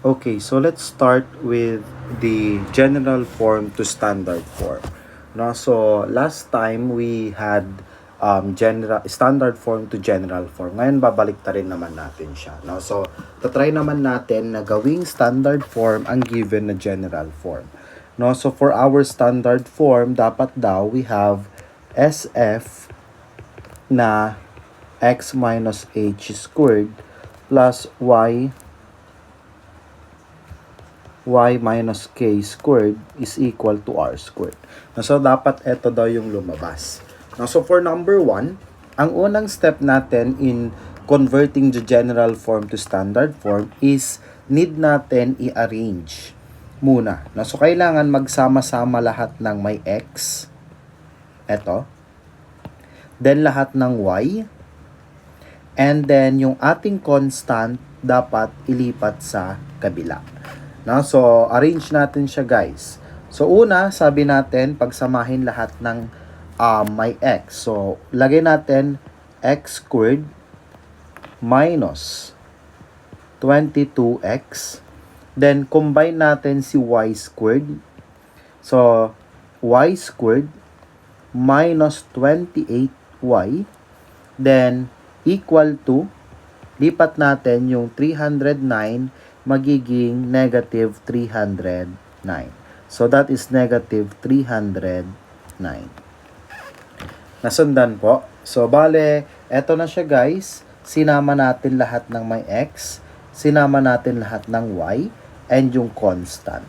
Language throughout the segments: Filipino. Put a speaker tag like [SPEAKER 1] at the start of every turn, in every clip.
[SPEAKER 1] Okay, so let's start with the general form to standard form. No, so last time we had general standard form to general form. Ngayon babalik ta rin naman natin siya. No, so try naman natin na gawing standard form ang given na general form. No, so for our standard form, dapat daw we have SF na x minus h squared plus y minus k squared is equal to r squared. So, dapat ito daw yung lumabas. So, for number 1, ang unang step natin in converting the general form to standard form is need natin i-arrange muna. So, kailangan magsama-sama lahat ng may x. Ito. Then, lahat ng y. And then, yung ating constant dapat ilipat sa kabila. No? So, arrange natin siya, guys. So, una, sabi natin, pagsamahin lahat ng may x. So, lagay natin x squared minus 22x. Then, combine natin si y squared. So, y squared minus 28y. Then, equal to, lipat natin yung 309 magiging negative 309. So, that is negative 309. Nasundan po. So, bale, eto na siya, guys. Sinama natin lahat ng may x. Sinama natin lahat ng y. And yung constant.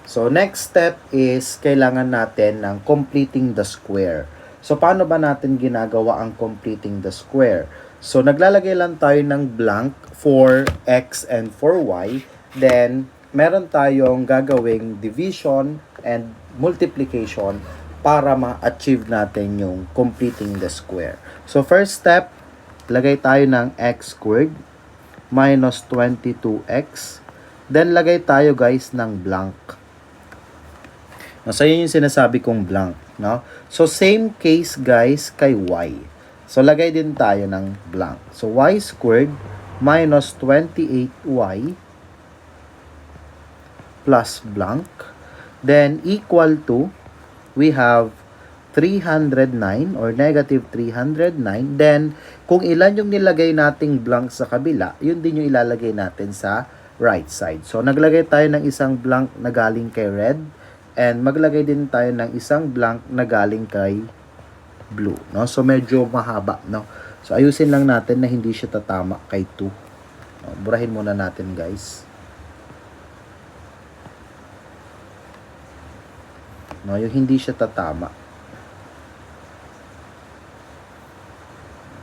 [SPEAKER 1] So, next step is kailangan natin ng completing the square. So, paano ba natin ginagawa ang completing the square? So, naglalagay lang tayo ng blank for x and for y. Then, meron tayong gagawing division and multiplication para ma-achieve natin yung completing the square. So, first step, lagay tayo ng x squared minus 22x. Then, lagay tayo, guys, ng blank. So, yun yung sinasabi kong blank. No? So, same case, guys, kay y. So, lagay din tayo ng blank. So, y squared minus 28y plus blank. Then, equal to, we have 309 or negative 309. Then, kung ilan yung nilagay nating blank sa kabila, yun din yung ilalagay natin sa right side. So, naglagay tayo ng isang blank na galing kay red. And, maglagay din tayo ng isang blank na galing kay blue, no? So, medyo mahaba, no? So, ayusin lang natin na hindi siya tatama kay 2. No? Burahin muna natin, guys. No, yung hindi siya tatama.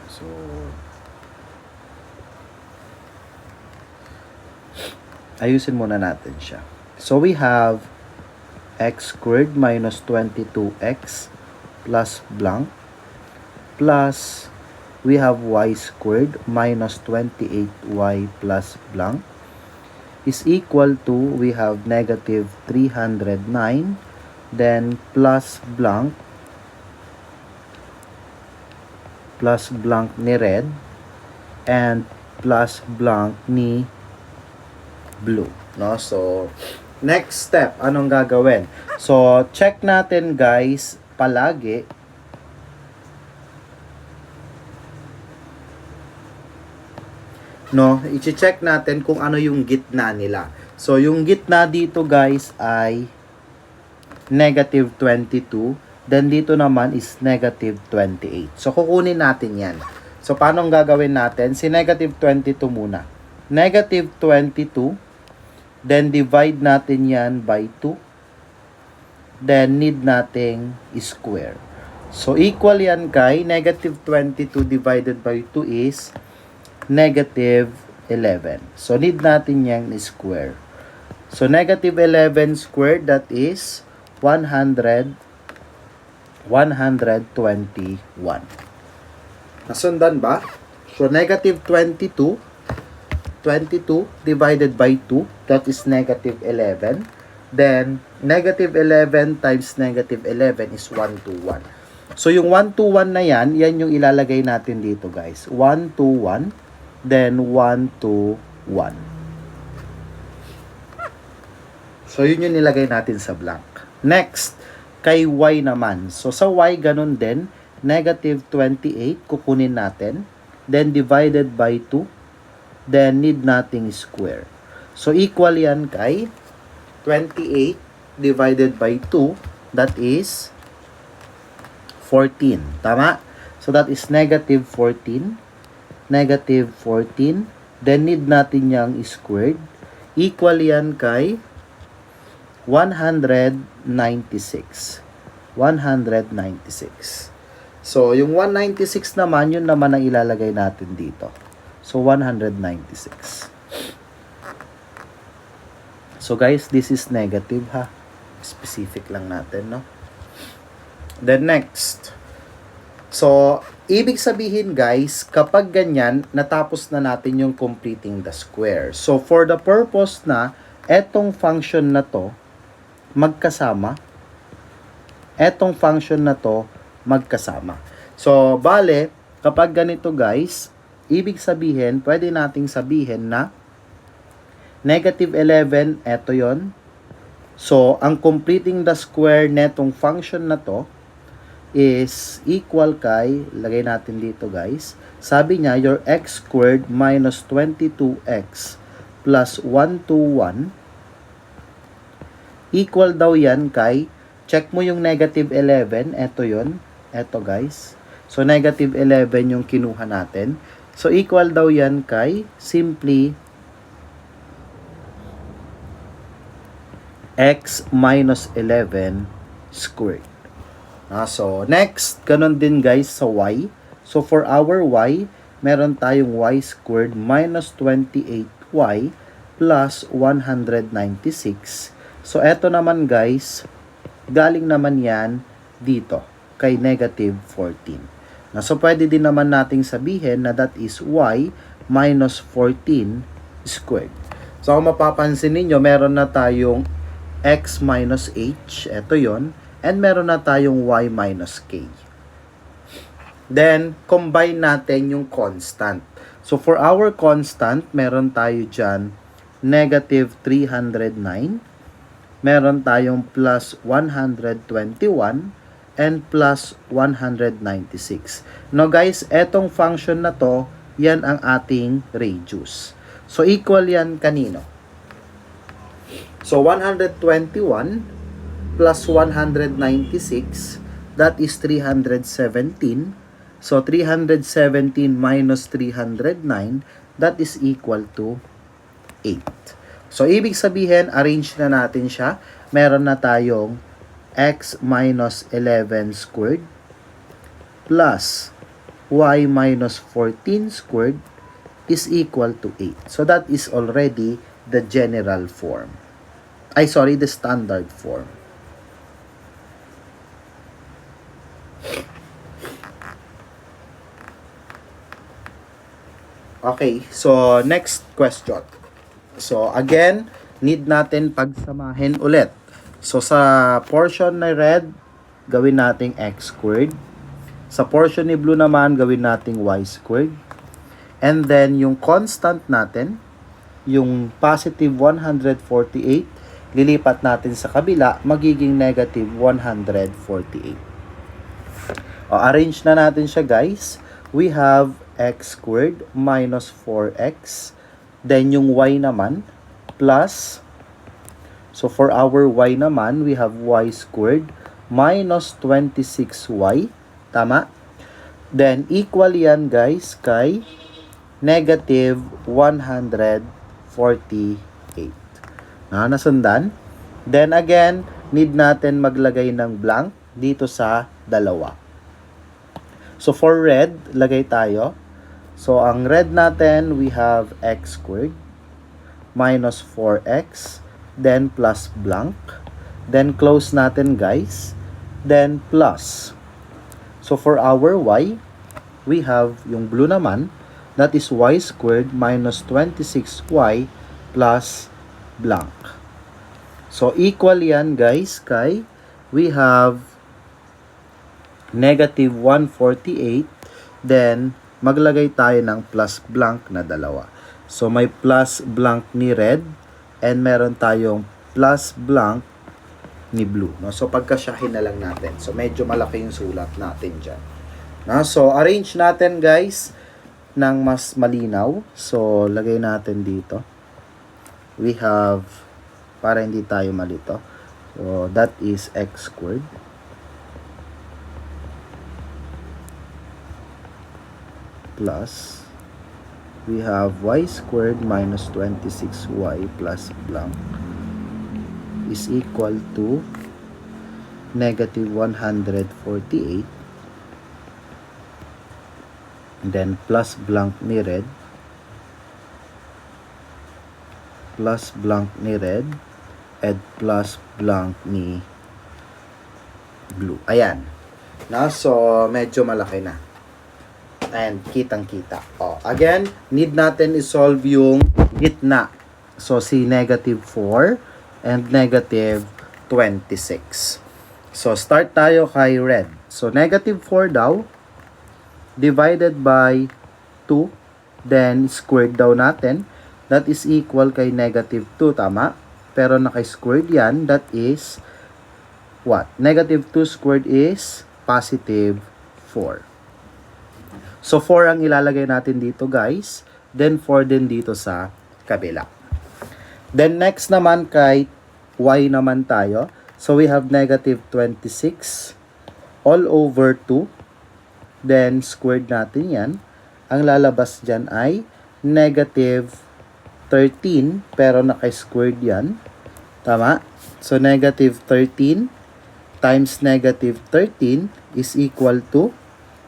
[SPEAKER 1] So, ayusin muna natin siya. So, we have x squared minus 22x plus blank plus we have y squared minus 28y plus blank is equal to, we have negative 309, then plus blank ni red and plus blank ni blue, no? So, next step, anong gagawin? So, check natin, guys, palagi no, i-check natin kung ano yung gitna nila. So, yung gitna dito, guys, ay negative 22. Then, dito naman is negative 28. So, kukunin natin yan. So, paano ang gagawin natin? Si negative 22 muna. Negative 22. Then, divide natin yan by 2. Then, need nating square. So, equal yan kay negative 22 divided by 2 is negative 11. So, need natin yang square. So, negative 11 squared, that is 121. Nasundan ba? So, negative 22 divided by 2, that is negative 11. Then, negative 11 times negative 11 is 121. So, yung 121 na yan yung ilalagay natin dito, guys. 121, then 121. So, yun yung nilagay natin sa blank. Next, kay y naman. So, sa y, ganun din. Negative 28, kukunin natin. Then, divided by 2. Then, need nating square. So, equal yan kay 28 divided by 2. That is 14. Tama? So, that is negative 14. Negative 14. Then, need natin yung squared. Equal yan kay 196. 196. So, yung 196 naman, yun naman ang ilalagay natin dito. So, 196. So, guys, this is negative, ha? Specific lang natin, no? Then, next. So, ibig sabihin, guys, kapag ganyan, natapos na natin yung completing the square. So, for the purpose na etong function na to, magkasama. Etong function na to, magkasama. So, bale, kapag ganito, guys, ibig sabihin, pwede nating sabihin na negative 11, eto yon. So, ang completing the square netong function na to is equal kay, lagay natin dito, guys. Sabi niya, your x squared minus 22x plus 121 equal daw yan kay, check mo yung negative 11, eto yon. Eto, guys. So, negative 11 yung kinuha natin. So, equal daw yan kay simply x minus 11 squared. So, next, ganun din, guys, sa y. So, for our y, meron tayong y squared minus 28y plus 196. So, eto naman, guys, galing naman yan dito kay negative 14. So, pwede din naman nating sabihin na that is y minus 14 squared. So, kung mapapansin ninyo, meron na tayong x minus h, eto yon, and meron na tayong y minus k. Then, combine natin yung constant. So, for our constant, meron tayo dyan negative 309, meron tayong plus 121, and plus 196. Now guys, etong function na to, yan ang ating radius. So equal yan kanino? So 121 plus 196, that is 317. So 317 minus 309, that is equal to 8. So ibig sabihin, arrange na natin siya. Meron na tayong x minus 11 squared plus y minus 14 squared is equal to 8. So that is already the general form. The standard form. Okay, so next question. So again, need natin pagsamahin ulit. So, sa portion na red, gawin nating x squared. Sa portion ni blue naman, gawin nating y squared. And then, yung constant natin, yung positive 148, lilipat natin sa kabila, magiging negative 148. Arrange na natin siya, guys. We have x squared minus 4x. Then, yung y naman, plus, so for our y naman, we have y squared minus 26y. Tama? Then, equal yan, guys, kay negative 148. Nasundan? Then again, need natin maglagay ng blank dito sa dalawa. So, for red, lagay tayo. So, ang red natin, we have x squared minus 4x. Then, plus blank. Then, close natin, guys. Then, plus. So, for our y, we have yung blue naman. That is y squared minus 26y plus blank. So, equal yan, guys, kay we have negative 148. Then, maglagay tayo ng plus blank na dalawa. So, may plus blank ni red. And meron tayong plus blank ni blue. No? So, pagkasyahin na lang natin. So, medyo malaki yung sulat natin dyan. No? So, arrange natin guys ng mas malinaw. So, lagay natin dito. We have, para hindi tayo malito. So, that is x squared. Plus, we have y squared minus 26y plus blank is equal to negative 148. And then plus blank ni red. Plus blank ni red. And plus blank ni blue. Ayan. Na, so, medyo malaki na. And kitang-kita. Oh, again, need natin isolve yung gitna. So, si negative 4 and negative 26. So, start tayo kay red. So, negative 4 daw, divided by 2, then squared daw natin. That is equal kay negative 2, tama? Pero naka-squared yan, that is, what? Negative 2 squared is positive 4. So, 4 ang ilalagay natin dito, guys. Then, 4 din dito sa kabila. Then, next naman kay y naman tayo. So, we have negative 26 all over 2. Then, squared natin yan. Ang lalabas dyan ay negative 13. Pero, naka-squared yan. Tama? So, negative 13 times negative 13 is equal to,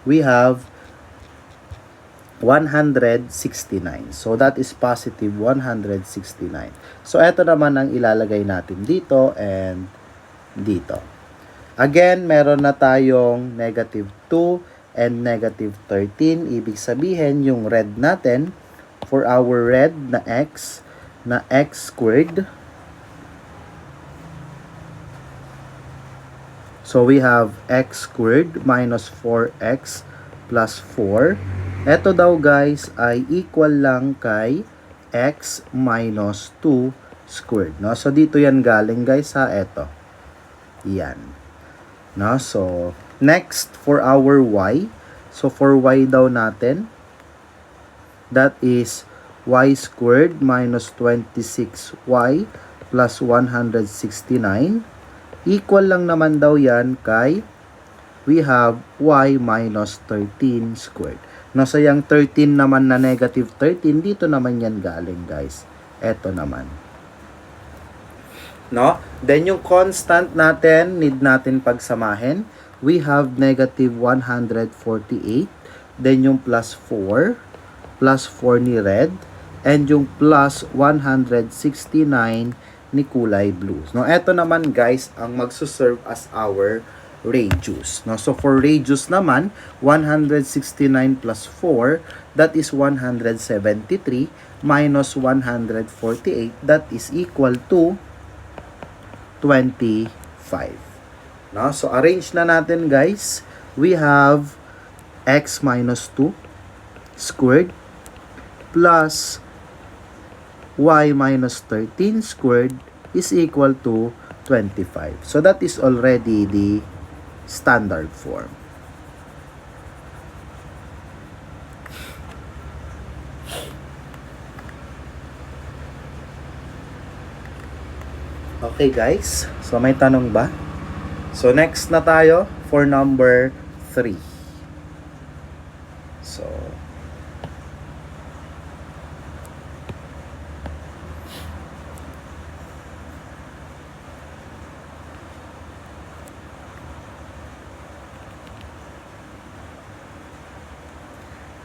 [SPEAKER 1] we have 169. So, that is positive 169. So, ito naman ang ilalagay natin dito and dito. Again, meron na tayong negative 2 and negative 13. Ibig sabihin, yung red natin, for our red na x squared. So, we have x squared minus 4x plus 4. Ito daw guys ay equal lang kay x minus 2 squared. No? So, dito yan galing guys ha. Ito. Yan. No? So, next for our y. So, for y daw natin, that is y squared minus 26y plus 169. Equal lang naman daw yan kay we have y minus 13 squared. No, so yung 13 naman na negative 13, dito naman yan galing guys. Eto naman. No? Then yung constant natin, need natin pagsamahin. We have negative 148. Then yung plus 4. Plus 4 ni red. And yung plus 169 ni kulay blue. No, eto naman guys ang magsuserve as our radius. No, so for radius naman, 169 plus 4, that is 173 minus 148, that is equal to 25. No, so arrange na natin guys. We have x minus 2 squared plus y minus 13 squared is equal to 25. So that is already the standard form. Okay guys, so may tanong ba? So next na tayo for number 3. So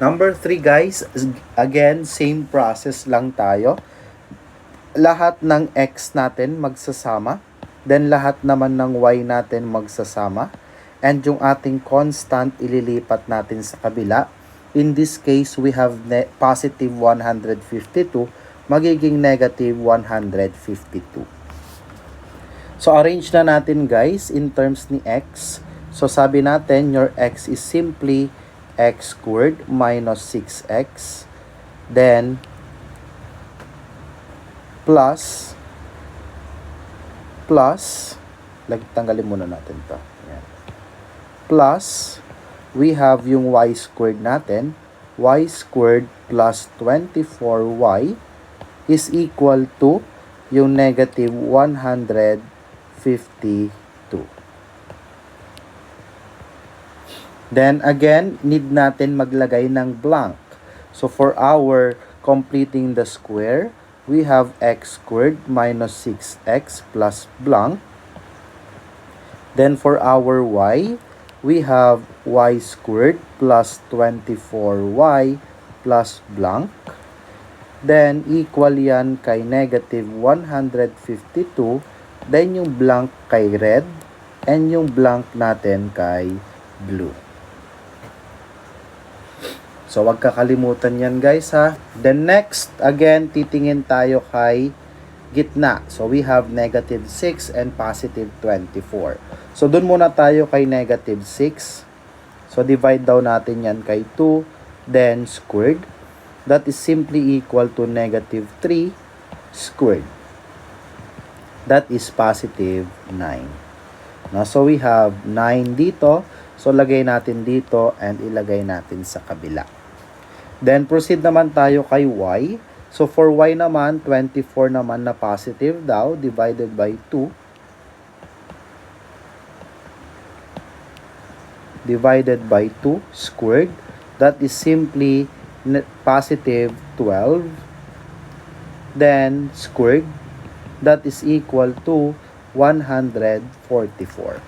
[SPEAKER 1] number 3 guys, again, same process lang tayo. Lahat ng x natin magsasama. Then lahat naman ng y natin magsasama. And yung ating constant, ililipat natin sa kabila. In this case, we have positive 152. Magiging negative 152. So, arrange na natin guys in terms ni x. So, sabi natin, your x is simply x squared minus 6x, then plus plus, tanggalin muna natin to. Ayan. Plus, we have yung y squared natin. Y squared plus 24y is equal to yung negative 152. Then again, need natin maglagay ng blank. So for our completing the square, we have x squared minus 6x plus blank. Then for our y, we have y squared plus 24y plus blank. Then equal yan kay negative 152. Then yung blank kay red. And yung blank natin kay blue. So, wag kakalimutan yan guys ha. Then next, again, titingin tayo kay gitna. So, we have negative 6 and positive 24. So, dun muna tayo kay negative 6. So, divide daw natin yan kay 2. Then, squared. That is simply equal to negative 3 squared. That is positive 9. Now, so, we have 9 dito. So, lagay natin dito and ilagay natin sa kabila. Then, proceed naman tayo kay y. So, for y naman, 24 naman na positive daw, divided by 2. Divided by 2 squared. That is simply positive 12. Then, squared. That is equal to 144.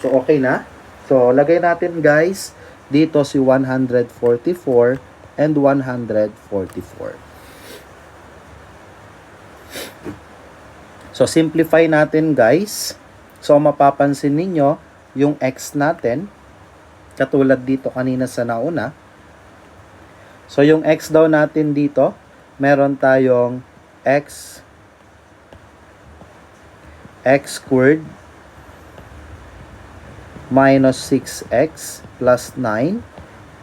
[SPEAKER 1] So, okay na? So, lagay natin guys, dito si 144 and 144. So, simplify natin guys. So, mapapansin ninyo, yung x natin, katulad dito kanina sa nauna. So, yung x daw natin dito, meron tayong x squared minus 6x plus 9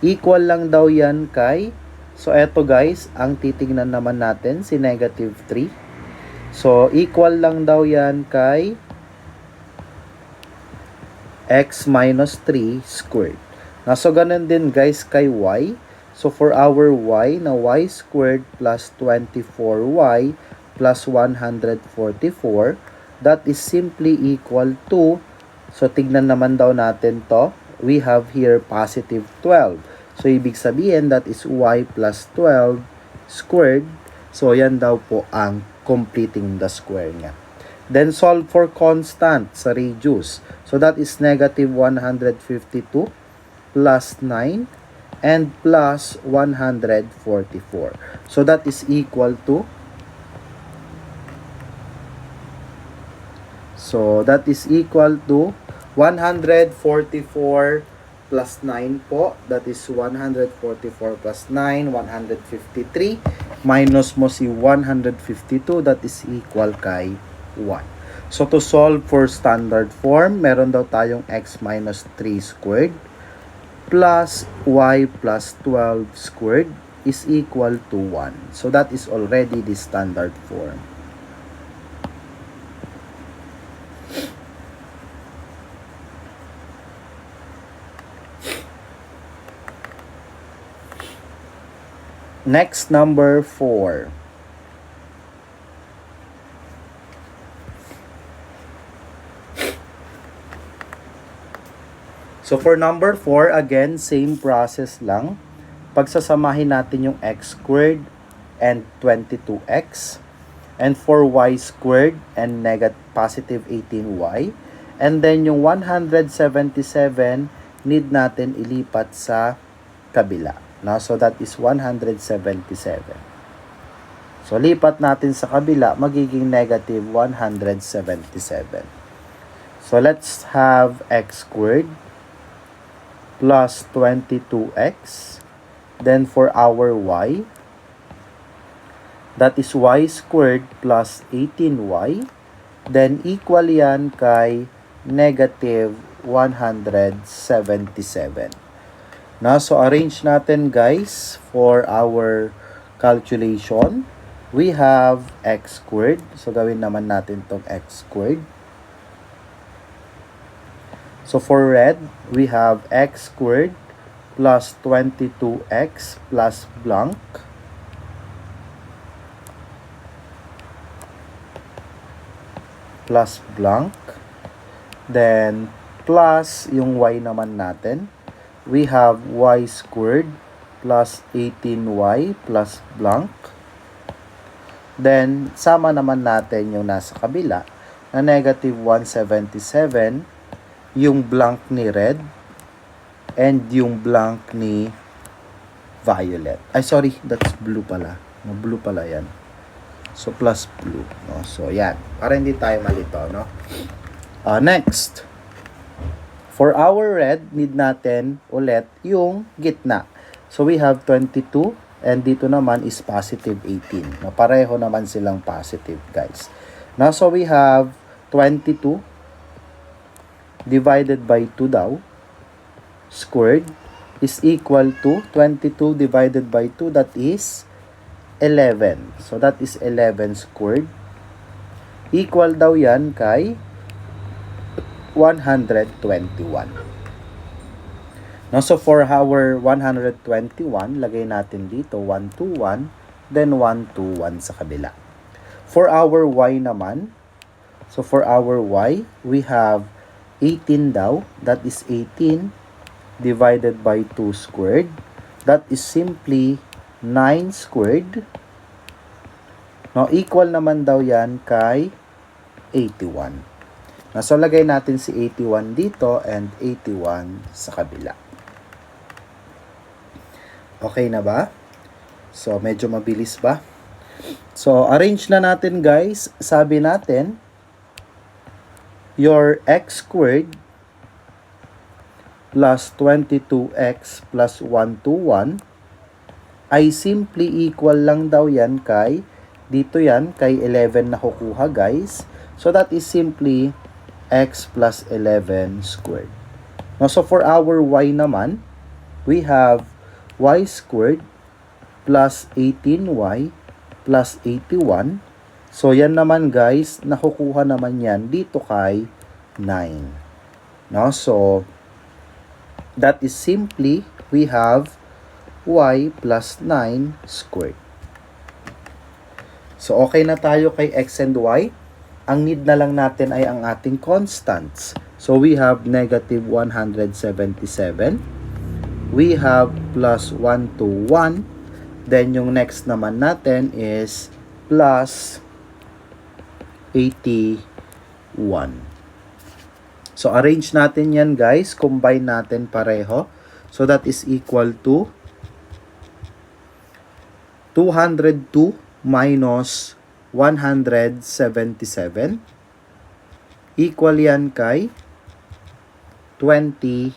[SPEAKER 1] equal lang daw yan kay, so eto guys, ang titignan naman natin si negative 3. So equal lang daw yan kay x minus 3 squared. Na so ganun din guys kay y. So for our y na y squared plus 24y plus 144, that is simply equal to, so, tignan naman daw natin to. We have here positive 12. So, ibig sabihin that is y plus 12 squared. So, yan daw po ang completing the square niya. Then, solve for constant sa radius. So, that is negative 152 plus 9 and plus 144. So, that is equal to, so, that is equal to 144 plus 9 po. That is 144 plus 9, 153. Minus mo si 152. That is equal kay 1. So, to solve for standard form, meron daw tayong x minus 3 squared plus y plus 12 squared is equal to 1. So, that is already the standard form. Next, number 4. So, for number 4, again, same process lang. Pagsasamahin natin yung x squared and 22x. And for y squared and positive 18y. And then, yung 177, need natin ilipat sa kabila. Now, so that is 177. So, lipat natin sa kabila, magiging negative 177. So, let's have x squared plus 22x. Then, for our y, that is y squared plus 18y. Then, equal yan kay negative 177. Now, so arrange natin guys for our calculation. we have x squared. So, gawin naman natin tong x squared. So, for red, we have x squared plus 22x plus blank then plus yung y naman natin, we have y squared plus 18y plus blank, then sama naman natin yung nasa kabila na negative 177 yung blank ni red and yung blank ni violet. Ay, sorry, that's blue pala. No, blue pala yan. So, plus blue. No? So, yan. Para hindi tayo malito, no? Next. For our red, need natin ulit yung gitna. So, we have 22 and dito naman is positive 18. No? Pareho naman silang positive, guys. Now, so we have 22 divided by 2 daw squared is equal to 22 divided by 2, that is 11. So, that is 11 squared. Equal daw yan kay 121. Now, so for our 121, lagay natin dito 121, then 121 sa kabila. For our y naman, so for our y, we have 18 daw, that is 18 divided by 2 squared. That is simply 9 squared. Now, equal naman daw yan kay 81. Now, so, lagay natin si 81 dito and 81 sa kabila. Okay na ba? So, medyo mabilis ba? So, arrange na natin, guys. Sabi natin, your x squared plus 22x plus 121 ay simply equal lang daw yan kay, dito yan, kay 11 na kukuha, guys. So, that is simply x plus 11 squared. Now, so for our y naman, we have y squared plus 18y plus 81. So, yan naman, guys, nakukuha naman yan dito kay 9. No? So, that is simply, we have y plus 9 squared. So, okay na tayo kay x and y. Ang need na lang natin ay ang ating constants. So, we have negative 177. We have plus 121. Then, yung next naman natin is plus 81. So, arrange natin yan, guys. Combine natin pareho. So, that is equal to 202 minus 177. Equal yan kay 25.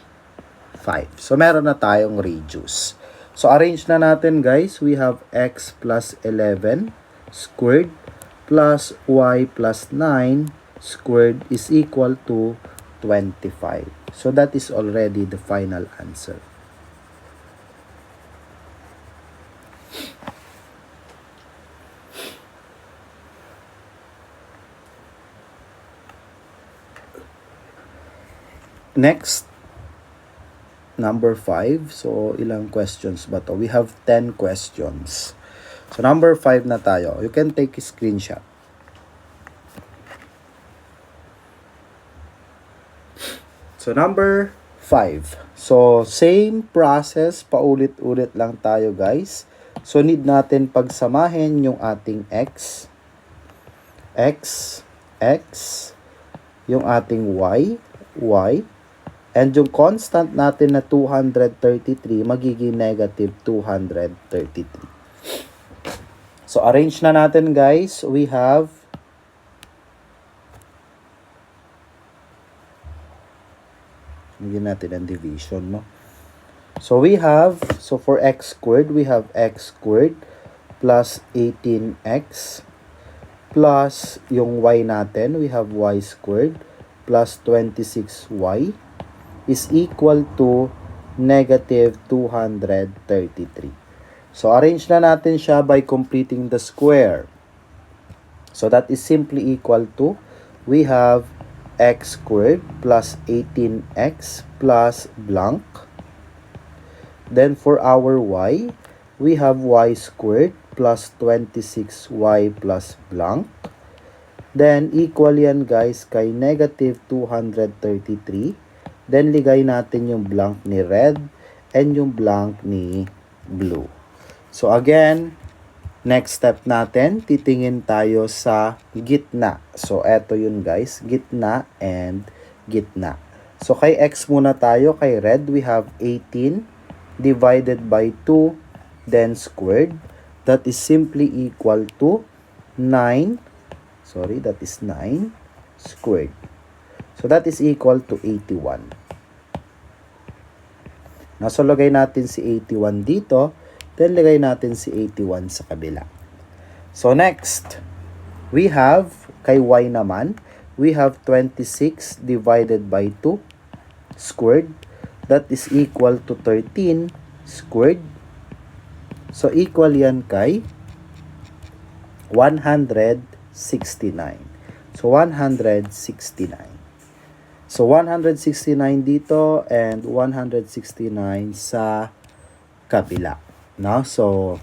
[SPEAKER 1] So, meron na tayong radius. So, arrange na natin, guys. We have x plus 11 squared plus y plus 9 squared is equal to 25. So, that is already the final answer. Next, number 5. So, ilang questions ba to? We have 10 questions. So, number 5 na tayo. You can take a screenshot. So, number 5. So, same process. Paulit-ulit lang tayo, guys. So, need natin pagsamahin yung ating x, yung ating y, and yung constant natin na 233, magiging negative 233. So, arrange na natin, guys. We have natin ang division, no? So, we have, so for x squared, we have x squared plus 18x plus yung y natin, we have y squared plus 26y is equal to negative 233. So, arrange na natin siya by completing the square. So, that is simply equal to, we have x squared plus 18x plus blank. Then, for our y, we have y squared plus 26y plus blank. Then, equal yan guys kay negative 233. Then, ligay natin yung blank ni red and yung blank ni blue. So, again, next step natin, titingin tayo sa gitna. So, eto yun guys, gitna and gitna. So, kay x muna tayo, kay red, we have 18 divided by 2, then squared. That is simply equal to 9. Sorry, that is 9 squared. So, that is equal to 81. So, lagay natin si 81 dito. Then, lagay natin si 81 sa kabila. So, next, we have, kay y naman, we have 26 divided by 2 squared. That is equal to 13 squared. So, equal yan kay 169. So, 169. So, 169 dito and 169 sa kabila. No? So,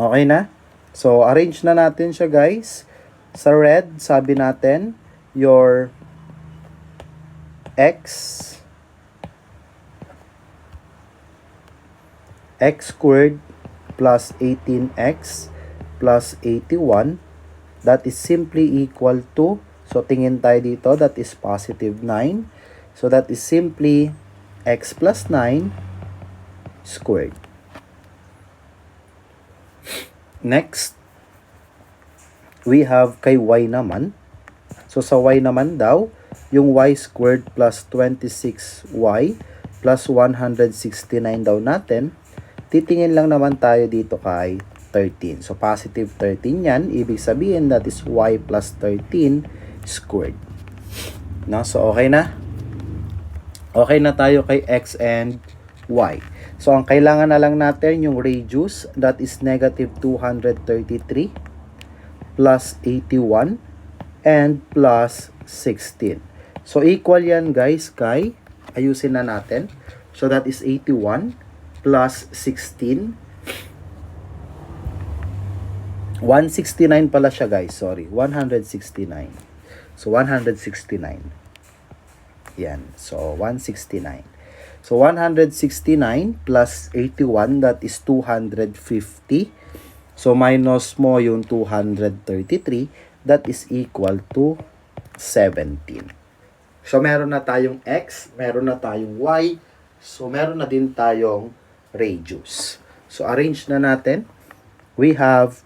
[SPEAKER 1] okay na? So, arrange na natin siya guys. Sa red, sabi natin, your x squared plus 18x plus 81, that is simply equal to, so tingin tayo dito, that is positive 9. So, that is simply x plus 9 squared. Next, we have kay y naman. So, sa y naman daw, yung y squared plus 26y plus 169 daw natin, titingin lang naman tayo dito kay 13. So, positive 13 yan. Ibig sabihin, that is y plus 13 squared. No? So, okay na? Okay na tayo kay x and y. So, ang kailangan na lang natin yung radius, that is negative 233 plus 81 and plus 16. So, equal yan guys kay, ayusin na natin. So, that is 81 plus 16. 169 pala siya guys, sorry. 169. So, 169. Yan. So, 169. So, 169 plus 81, that is 250. So, minus mo yung 233, that is equal to 17. So, meron na tayong x, meron na tayong y, so meron na din tayong radius. So, arrange na natin. We have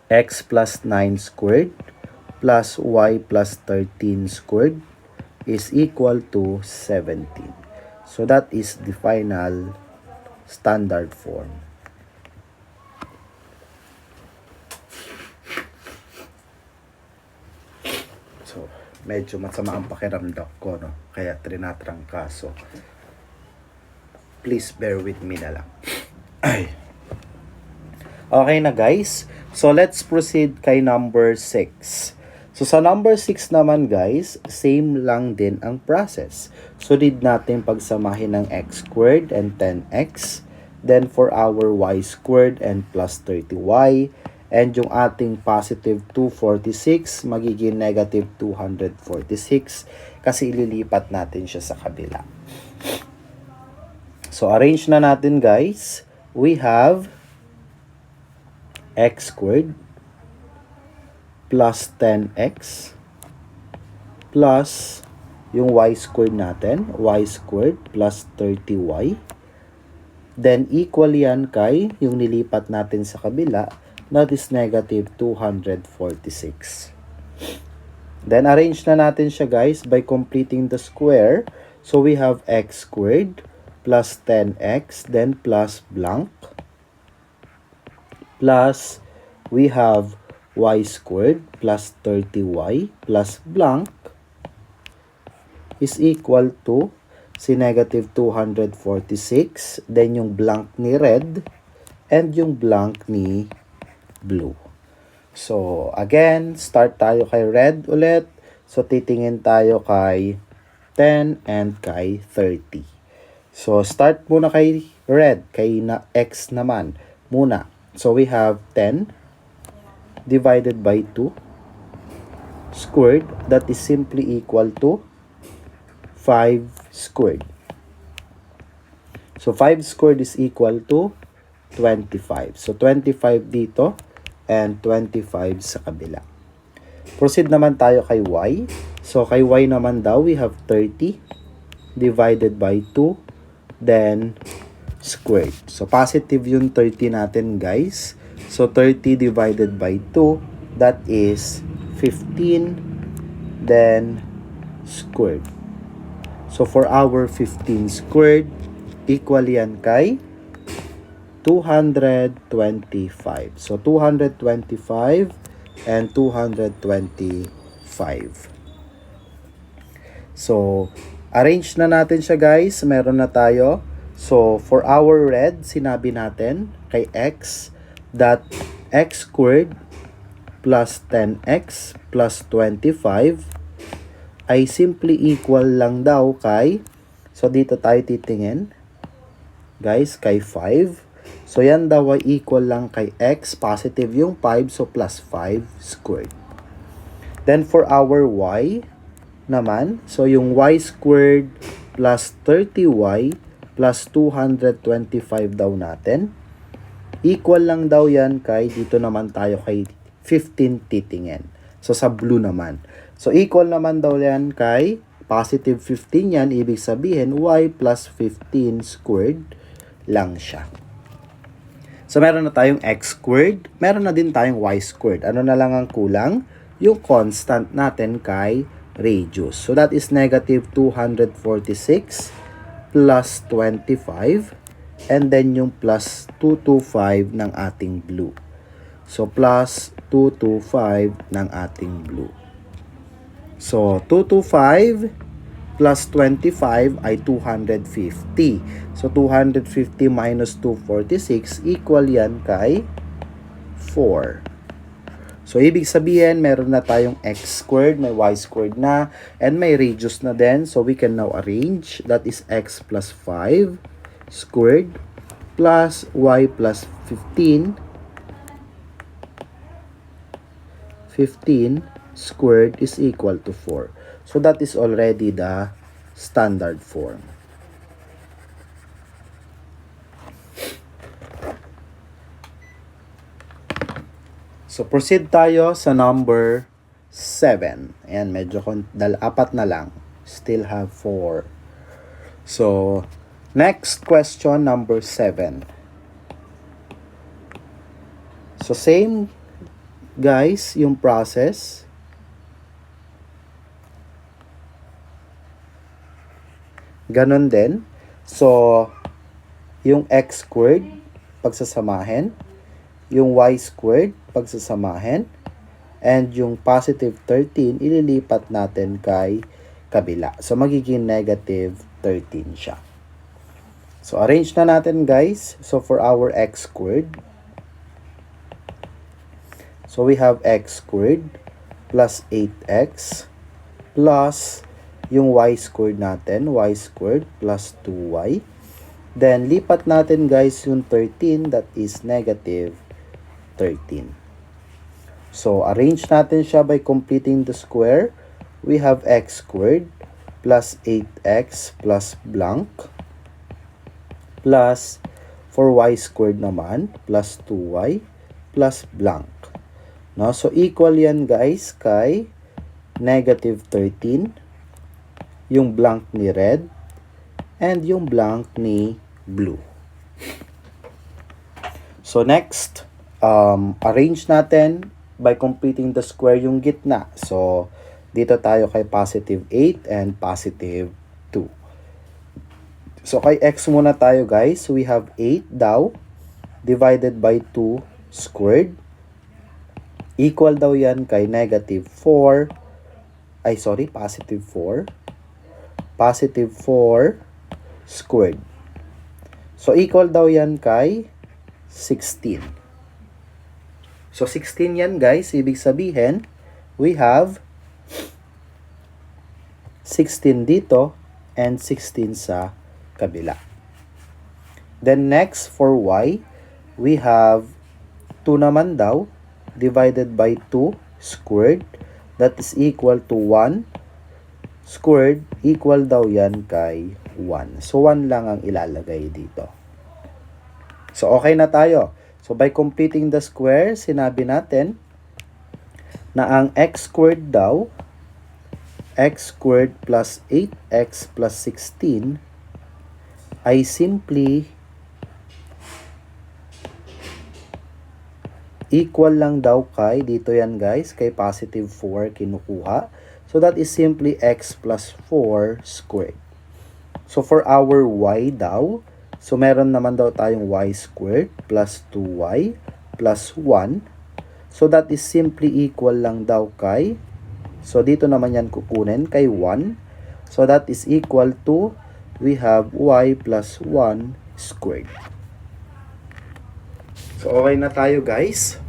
[SPEAKER 1] x plus 9 squared plus y plus 13 squared is equal to 17. So, that is the final standard form. So, medyo masama ang pakiramdam ko, no? Kaya trinatrangkaso. Please bear with me na lang. Ay. Okay na guys. So, let's proceed kay number 6. So, sa number 6 naman guys, same lang din ang process. So, need natin pagsamahin ng x squared and 10x. Then, for our y squared and plus 30y. And yung ating positive 246, magiging negative 246. Kasi ililipat natin siya sa kabila. So, arrange na natin guys. We have x squared plus 10x plus yung y squared natin, y squared plus 30y. Then, equal yan kay yung nilipat natin sa kabila, that is negative 246. Then, arrange na natin siya guys by completing the square. So, we have x squared plus 10x, then plus blank, plus we have y squared plus 30y plus blank is equal to si negative 246, then yung blank ni red, and yung blank ni blue. So, again, start tayo kay red ulit. So, titingin tayo kay 10 and kay 30. So, start muna kay red, kay x naman muna. So, we have 10 divided by 2 squared, that is simply equal to 5 squared. So, 5 squared is equal to 25. So, 25 dito and 25 sa kabila. Proceed naman tayo kay y. So, kay y naman daw, we have 30 divided by 2, then squared. So, positive yung 30 natin, guys. So, 30 divided by 2, that is 15, then squared. So, for our 15 squared, equal yan kay 225. So, 225 and 225. So, arrange na natin siya, guys. Meron na tayo. So, for our red, sinabi natin kay x that x squared plus 10x plus 25 ay simply equal lang daw kay, so dito tayo titingin, guys, kay 5. So, yan daw ay equal lang kay x, positive yung 5, so plus 5 squared. Then, for our y naman, so yung y squared plus 30y plus 225 daw natin, equal lang daw yan kay, dito naman tayo kay 15 titingin. So, sa blue naman. So, equal naman daw yan kay positive 15 yan. Ibig sabihin, y plus 15 squared lang siya. So, meron na tayong x squared. Meron na din tayong y squared. Ano na lang ang kulang? Yung constant natin kay radius. So, that is negative 246 plus 25. And then, yung plus 225 ng ating blue. So, plus 225 ng ating blue. So, 225 plus 25 ay 250. So, 250 minus 246 equal yan kay 4. So, ibig sabihin, meron na tayong x squared, may y squared na, and may radius na din. So, we can now arrange. That is x plus 5 squared plus y plus 15. 15 squared is equal to 4. So, that is already the standard form. So, proceed tayo sa number 7. Ayan, medyo apat na lang. Still have 4. So, next question, number 7. So, same, guys, yung process. Ganon din. So, yung x squared, pagsasamahin. Yung y squared, pagsasamahin. And yung positive 13, ililipat natin kay kabila. So, magiging negative 13 siya. So, arrange na natin, guys. So, for our x squared, so, we have x squared plus 8x plus yung y squared natin, y squared plus 2y. Then, lipat natin, guys, yung 13, that is negative 13. So, arrange natin siya by completing the square. We have x squared plus 8x plus blank plus for y squared naman plus 2y plus blank. No? So, equal yan, guys, kay negative 13, yung blank ni red, and yung blank ni blue. So, next, arrange natin by completing the square yung gitna. So, dito tayo kay positive 8 and positive 2. So, kay x muna tayo, guys. We have 8 daw divided by 2 squared. Equal daw yan kay negative 4. Positive 4. Positive 4 squared. So, equal daw yan kay 16. So, 16 yan guys. Ibig sabihin, we have 16 dito and 16 sa kabila. Then next, for y, we have 2 naman daw divided by 2 squared. That is equal to 1 squared. Equal daw yan kay 1. So, 1 lang ang ilalagay dito. So, okay na tayo. So, by completing the square, sinabi natin na ang x squared daw, x squared plus 8x plus 16 ay simply equal lang daw kay, dito yan guys, kay positive 4 kinukuha. So, that is simply x plus 4 squared. So, for our y daw, so meron naman daw tayong y squared plus 2y plus 1. So, that is simply equal lang daw kay, so dito naman yan kukunin kay 1. So, that is equal to, we have y plus 1 squared. So, okay na tayo guys.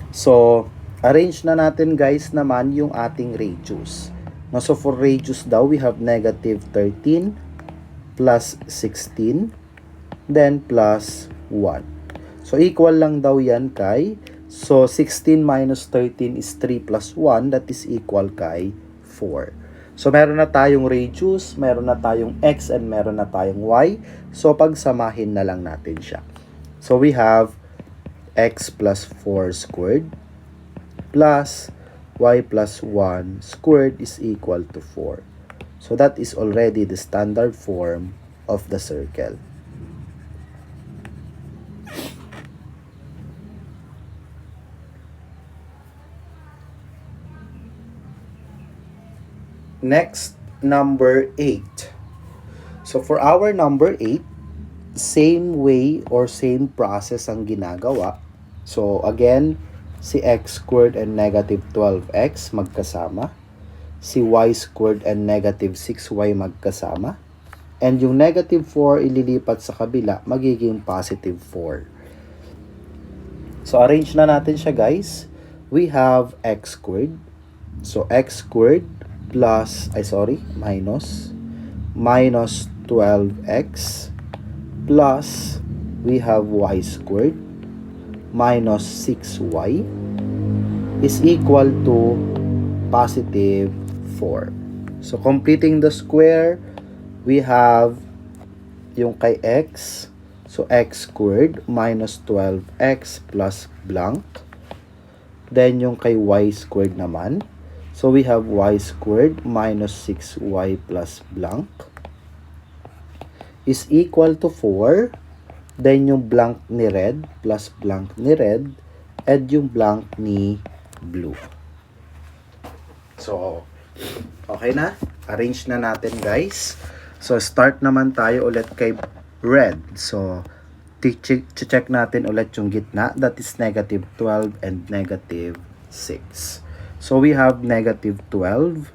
[SPEAKER 1] So, arrange na natin guys naman yung ating radius. No, so, for radius daw, we have negative 13 plus 16, then plus 1. So, equal lang daw yan kay, so 16 minus 13 is 3 plus 1, that is equal kay 4. So, meron na tayong radius, meron na tayong x, and meron na tayong y. So, pagsamahin na lang natin siya. So, we have x plus 4 squared plus y plus 1 squared is equal to 4. So, that is already the standard form of the circle. Next, number 8. So, for our number 8, same way or same process ang ginagawa. So, again, si x squared and negative 12x magkasama. Si y squared and negative 6y magkasama. And yung negative 4 ililipat sa kabila, magiging positive 4. So, arrange na natin siya guys. We have x squared. So, x squared plus, minus 12x plus, we have y squared minus 6y is equal to positive 4. So, completing the square, we have yung kay x, so x squared minus 12x plus blank. Then, yung kay y squared naman, so we have y squared minus 6y plus blank is equal to 4. Then, yung blank ni red plus blank ni red, add yung blank ni blue. So, okay na? Arrange na natin guys. So, start naman tayo ulit kay red. So, check natin ulit yung gitna. That is negative 12 and negative 6. So, we have negative 12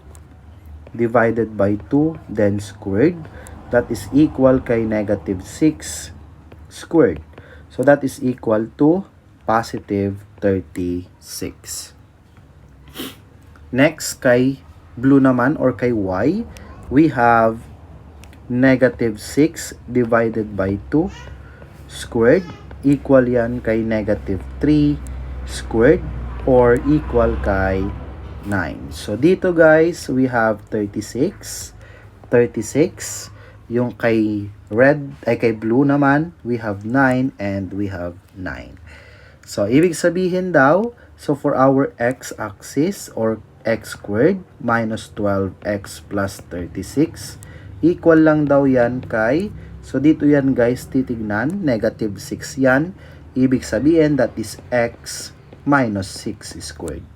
[SPEAKER 1] divided by 2, then squared. That is equal kay negative 6 squared. So, that is equal to positive 36. Next, kay blue naman or kay y, we have negative 6 divided by 2 squared. Equal yan kay negative 3 squared or equal kay 9. So, dito guys, we have 36. 36. Yung kay red, ay kay blue naman, we have 9 and we have 9. So, ibig sabihin daw, so for our x-axis or x squared minus 12x plus 36, equal lang daw yan kay, so dito yan guys, titignan, negative 6 yan. Ibig sabihin, that is x minus 6 squared.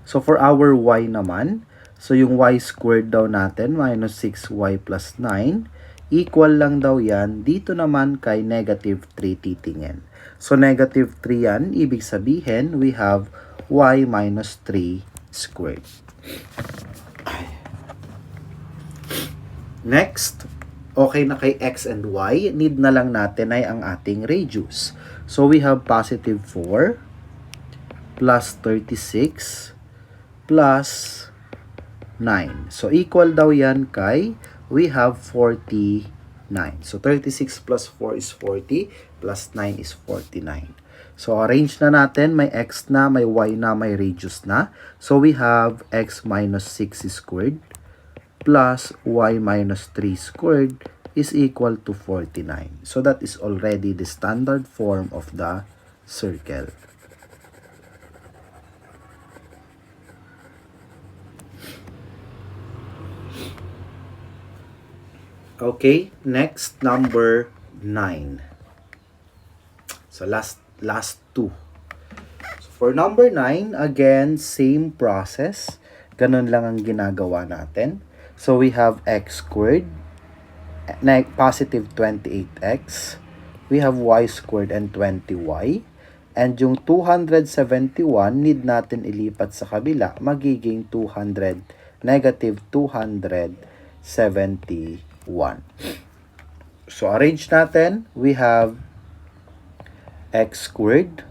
[SPEAKER 1] So, for our y naman, so yung y squared daw natin, minus 6y plus 9, equal lang daw yan, dito naman kay negative 3 titingin. So, negative 3 yan, ibig sabihin, we have y minus 3 squared. Next, okay na kay x and y, need na lang natin ay ang ating radius. So we have positive 4 plus 36 plus 9. So equal daw yan kay, we have 49. So 36 plus 4 is 40, plus 9 is 49. So arrange na natin, may x na, may y na, may radius na. So we have x minus 6 squared plus y minus 3 squared is equal to 49. So that is already the standard form of the circle. Okay, next, number 9. So last two. So for number 9, again, same process. Ganun lang ang ginagawa natin. So we have x squared, positive 28x. We have y squared and 20y. And yung 271, need natin ilipat sa kabila, magiging negative 271. So arrange natin, we have x squared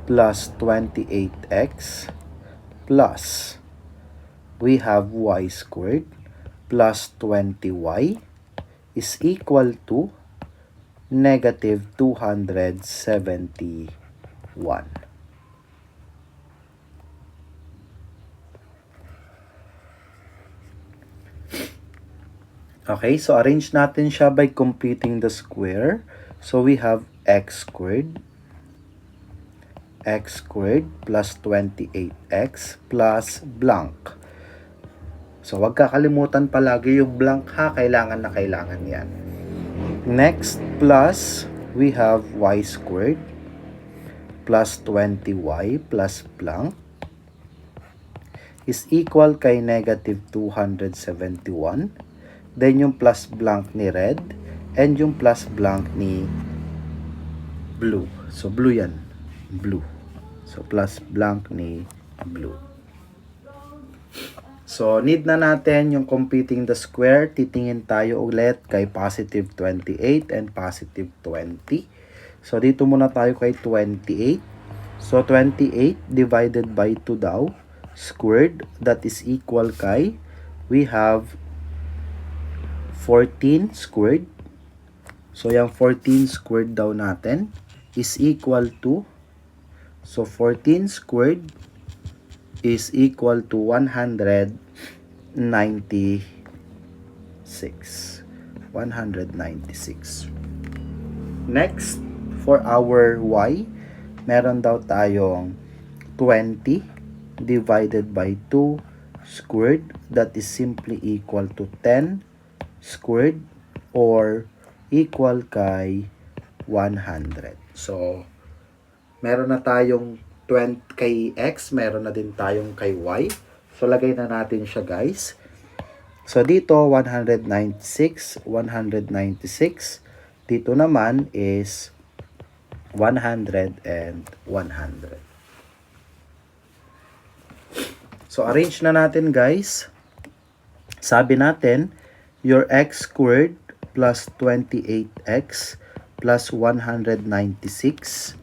[SPEAKER 1] plus 28x plus we have y squared plus 20y is equal to negative 271. Okay, so arrange natin siya by computing the square. So we have x squared plus 28x plus blank. So, wag kakalimutan palagi yung blank ha. Kailangan na kailangan yan. Next, plus, we have y squared plus 20y plus blank is equal kay negative 271. Then, yung plus blank ni red and yung plus blank ni blue. So, blue yan. Blue. So, plus blank ni blue. So, need na natin yung computing the square. Titingin tayo ulit kay positive 28 and positive 20. So, dito muna tayo kay 28. So, 28 divided by 2 daw. Squared. That is equal kay, we have 14 squared. So, yung 14 squared daw natin is equal to, so 14 squared is equal to 196. 196. Next, for our y, meron daw tayong 20 divided by 2 squared. That is simply equal to 10 squared or equal kay 100. So, meron na tayong 20 kay x, meron na din tayong kay y. So, lagay na natin siya, guys. So, dito, 196, 196. Dito naman is 100 and 100. So, arrange na natin, guys. Sabi natin, your x squared plus 28x plus 196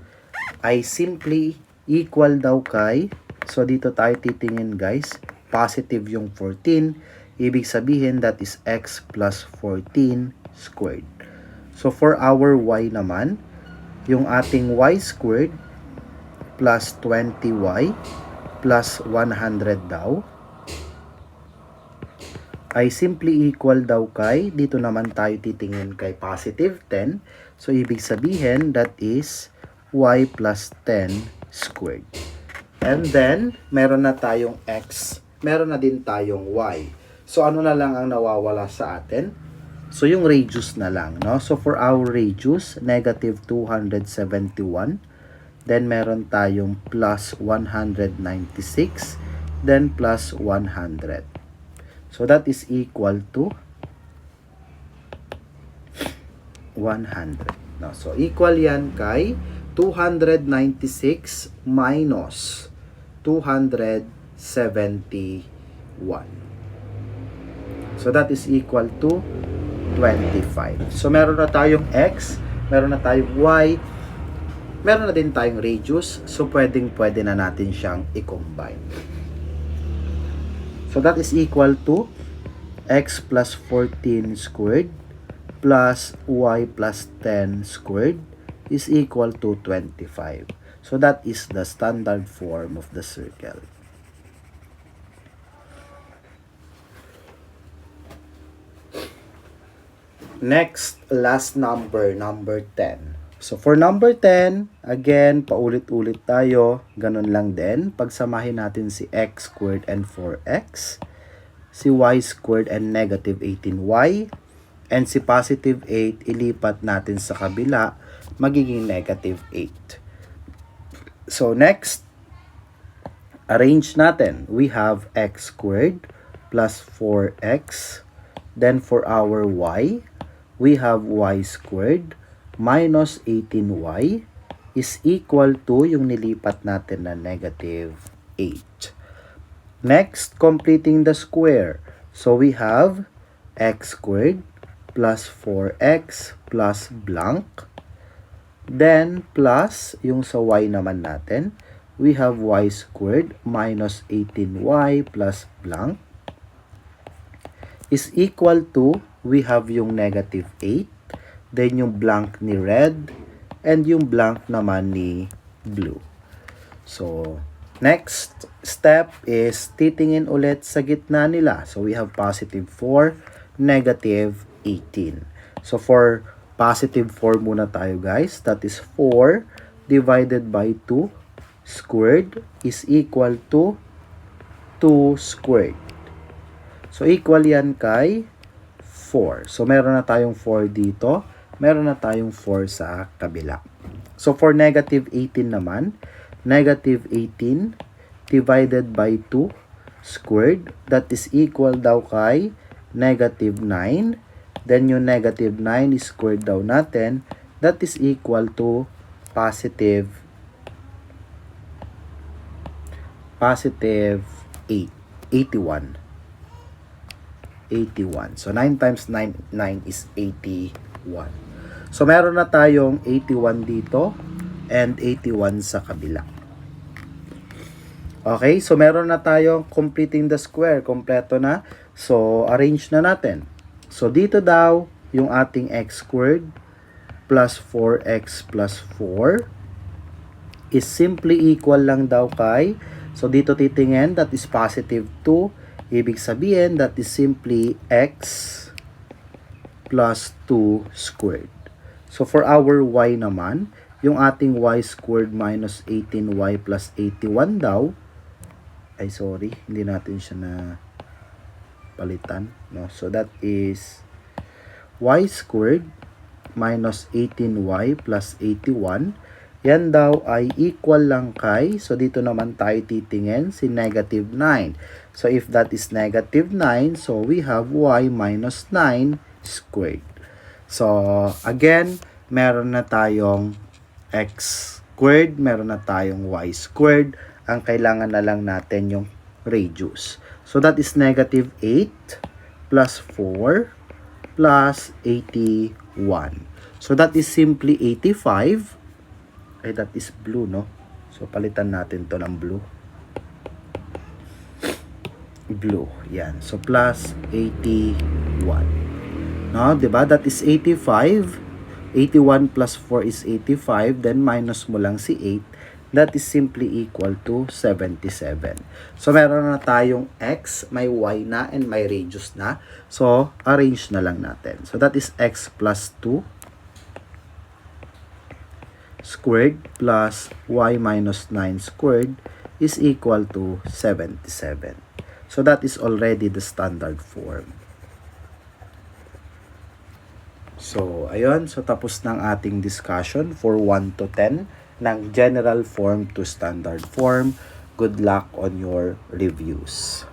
[SPEAKER 1] ay simply equal daw kay, so dito tayo titingin guys, positive yung 14, ibig sabihin that is x plus 14 squared. So for our y naman, yung ating y squared plus 20y plus 100 daw ay simply equal daw kay, dito naman tayo titingin kay positive 10, so ibig sabihin that is y plus 10 squared. And then, meron na tayong x, meron na din tayong y. So, ano na lang ang nawawala sa atin? So, yung radius na lang, no? So, for our radius, negative 271. Then, meron tayong plus 196. Then, plus 100. So, that is equal to 100. No? So, equal yan kay 296 minus 271. So that is equal to 25. So meron na tayong x, meron na tayong y, meron na din tayong radius. So pwede na natin siyang i-combine. So that is equal to x plus 14 squared plus y plus 10 squared is equal to 25. So that is the standard form of the circle. Next, last number, number 10. So for number 10, again, paulit-ulit tayo. Ganun lang din. Pagsamahin natin si x squared and 4x, si y squared and negative 18y, and si positive 8, ilipat natin sa kabila, magiging negative 8. So next, arrange natin. We have x squared plus 4x. Then for our y, we have y squared minus 18y is equal to yung nilipat natin na negative 8. Next, completing the square. So we have x squared plus 4x plus blank. Then, plus yung sa y naman natin, we have y squared minus 18y plus blank is equal to, we have yung negative 8, then yung blank ni red, and yung blank naman ni blue. So, next step is titingin ulit sa gitna nila. So, we have positive 4, negative 18. So, for positive 4 muna tayo guys. That is 4 divided by 2 squared is equal to 2 squared. So, equal yan kay 4. So, meron na tayong 4 dito. Meron na tayong 4 sa kabila. So, for negative 18 naman, negative 18 divided by 2 squared, that is equal daw kay negative 9. Then, yung negative 9 is squared daw natin, that is equal to positive 8, 81. 81. So, 9 times 9 is 81. So, meron na tayong 81 dito and 81 sa kabila. Okay, so meron na tayong completing the square. Kompleto na. So, arrange na natin. So, dito daw, yung ating x squared plus 4x plus 4 is simply equal lang daw kay, so dito titingin, that is positive 2. Ibig sabihin, that is simply x plus 2 squared. So, for our y naman, yung ating y squared minus 18y plus 81 daw, ay sorry, hindi natin siya na palitan. No? So, that is y squared minus 18y plus 81. Yan daw ay equal lang kay, so dito naman tayo titingin, si negative 9. So, if that is negative 9, so we have y minus 9 squared. So, again, meron na tayong x squared, meron na tayong y squared. Ang kailangan na lang natin yung radius. So, that is negative 8 plus 4 plus 81. So, that is simply 85. Ay, that is blue, no? So, palitan natin to ng blue. Blue. Yan. So, plus 81. No? Diba? That is 85. 81 plus 4 is 85. Then, minus mo lang si 8. That is simply equal to 77. So, meron na tayong x, may y na, and may radius na. So, arrange na lang natin. So, that is x plus 2 squared plus y minus 9 squared is equal to 77. So, that is already the standard form. So, ayun. So, tapos ng ating discussion for 1 to 10 ng general form to standard form. Good luck on your reviews.